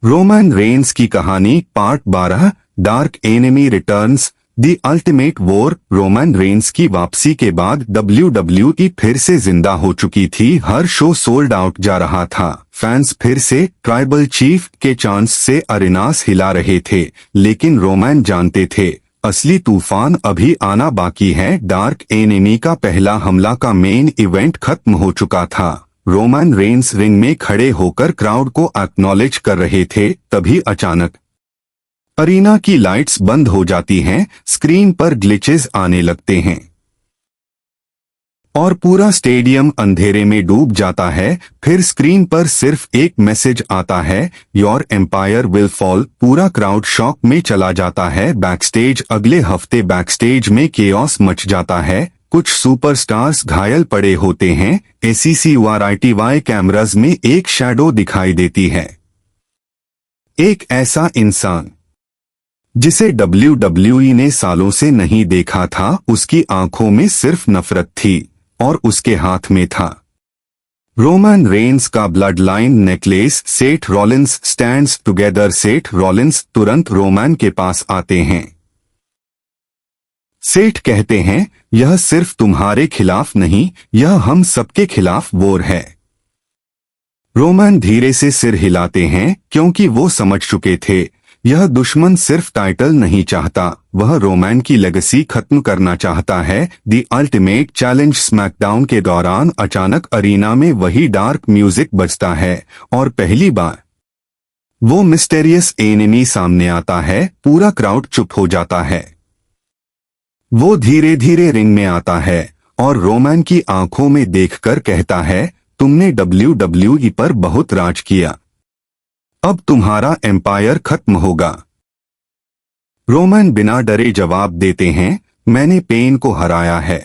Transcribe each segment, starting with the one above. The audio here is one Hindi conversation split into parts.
रोमन रेंस की कहानी part 12 dark enemy returns the ultimate war. Roman Reigns की वापसी के बाद WWE फिर से जिंदा हो चुकी थी। हर शो सोल्ड आउट जा रहा था। फैंस फिर से ट्राइबल चीफ के चांस से अरेनास हिला रहे थे, लेकिन रोमन जानते थे असली तूफान अभी आना बाकी है। डार्क एनिमी का पहला हमला का मेन इवेंट खत्म हो चुका था। रोमन रेंस रिंग में खड़े होकर क्राउड को एक्नॉलेज कर रहे थे, तभी अचानक अरीना की लाइट्स बंद हो जाती हैं, स्क्रीन पर ग्लिचेस आने लगते हैं और पूरा स्टेडियम अंधेरे में डूब जाता है। फिर स्क्रीन पर सिर्फ एक मैसेज आता है, योर एम्पायर विल फॉल। पूरा क्राउड शॉक में चला जाता है। बैकस्टेज अगले हफ्ते बैकस्टेज में केओस मच जाता है। कुछ सुपरस्टार्स घायल पड़े होते हैं। ACCY कैमरास में एक शैडो दिखाई देती है, एक ऐसा इंसान जिसे WWE ने सालों से नहीं देखा था। उसकी आंखों में सिर्फ नफरत थी और उसके हाथ में था रोमन रेंस का ब्लड लाइन नेकलेस। सेठ रॉलिंस स्टैंड्स टुगेदर। सेठ रॉलिंस तुरंत रोमन के पास आते हैं। सेठ कहते हैं, यह सिर्फ तुम्हारे खिलाफ नहीं, यह हम सबके खिलाफ वॉर है। रोमन धीरे से सिर हिलाते हैं, क्योंकि वो समझ चुके थे यह दुश्मन सिर्फ टाइटल नहीं चाहता, वह रोमन की लेगेसी खत्म करना चाहता है। द अल्टीमेट चैलेंज स्मैकडाउन के दौरान अचानक अरीना में वही डार्क म्यूजिक बजता है और पहली बार वो मिस्टेरियस एनिमी सामने आता है। पूरा क्राउड चुप हो जाता है। वो धीरे धीरे रिंग में आता है और रोमन की आंखों में देखकर कहता है, तुमने WWE पर बहुत राज किया, अब तुम्हारा एम्पायर खत्म होगा। रोमन बिना डरे जवाब देते हैं, मैंने पेन को हराया है,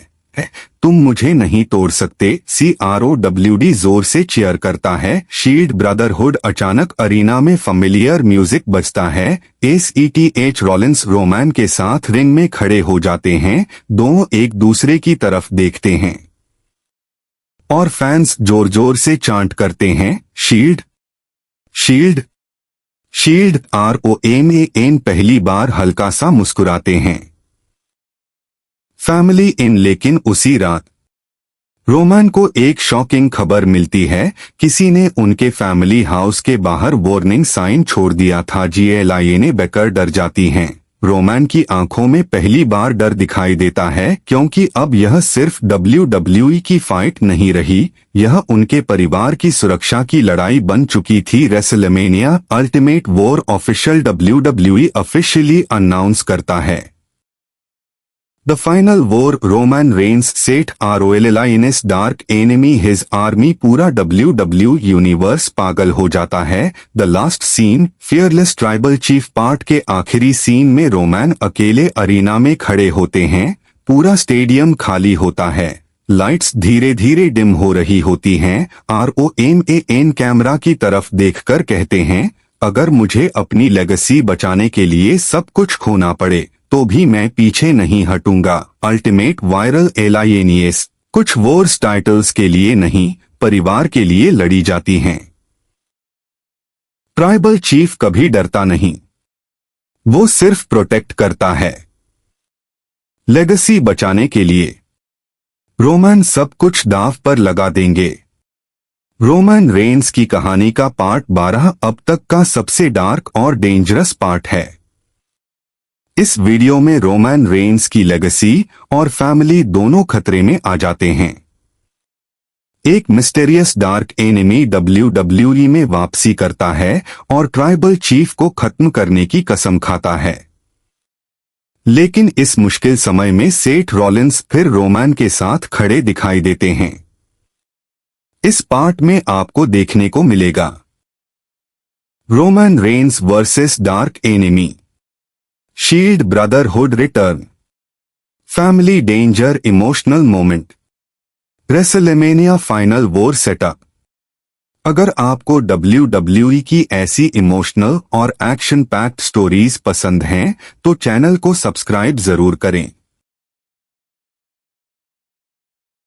तुम मुझे नहीं तोड़ सकते। CROWD जोर से चीयर करता है। Shield brotherhood. अचानक अरीना में फैमिलियर म्यूजिक बजता है। SETH रॉलिंस रोमन के साथ रिंग में खड़े हो जाते हैं। दोनों एक दूसरे की तरफ देखते हैं और फैंस जोर जोर से चांट करते हैं, शील्ड शील्ड शील्ड। ROMAN। पहली बार हल्का सा मुस्कुराते हैं, फैमिली इन। लेकिन उसी रात रोमन को एक शॉकिंग खबर मिलती है, किसी ने उनके फैमिली हाउस के बाहर वार्निंग साइन छोड़ दिया था। GLIA ने बेकर डर जाती हैं। रोमन की आंखों में पहली बार डर दिखाई देता है, क्योंकि अब यह सिर्फ WWE की फाइट नहीं रही, यह उनके परिवार की सुरक्षा की लड़ाई बन चुकी थी। WrestleMania ultimate war official WWE officially announce करता है, the final war. Roman Reigns Seth ROLLINS dark enemy his army. पूरा WWE यूनिवर्स पागल हो जाता है। The last scene fearless tribal chief part के आखिरी सीन में रोमन अकेले अरीना में खड़े होते हैं। पूरा स्टेडियम खाली होता है। लाइट्स धीरे धीरे डिम हो रही होती हैं। ROMAN कैमरा की तरफ देखकर कहते हैं, अगर मुझे अपनी लेगेसी बचाने के लिए सब कुछ खोना पड़े तो भी मैं पीछे नहीं हटूंगा। Ultimate viral एलाइनियस। कुछ वॉर्स टाइटल्स के लिए नहीं, परिवार के लिए लड़ी जाती हैं। ट्राइबल चीफ कभी डरता नहीं, वो सिर्फ प्रोटेक्ट करता है। लेगेसी बचाने के लिए रोमन सब कुछ दांव पर लगा देंगे। रोमन रेंस की कहानी का पार्ट 12 अब तक का सबसे डार्क और डेंजरस पार्ट है। इस वीडियो में रोमन रेंस की लेगेसी और फैमिली दोनों खतरे में आ जाते हैं। एक मिस्टेरियस डार्क एनिमी WWE में वापसी करता है और ट्राइबल चीफ को खत्म करने की कसम खाता है। लेकिन इस मुश्किल समय में सेठ रॉलिंस फिर रोमन के साथ खड़े दिखाई देते हैं। इस पार्ट में आपको देखने को मिलेगा Roman Reigns versus dark enemy, shield brotherhood return, family danger emotional moment, WrestleMania final war setup. अगर आपको WWE की ऐसी इमोशनल और एक्शन पैक्ड स्टोरीज पसंद हैं तो चैनल को सब्सक्राइब जरूर करें।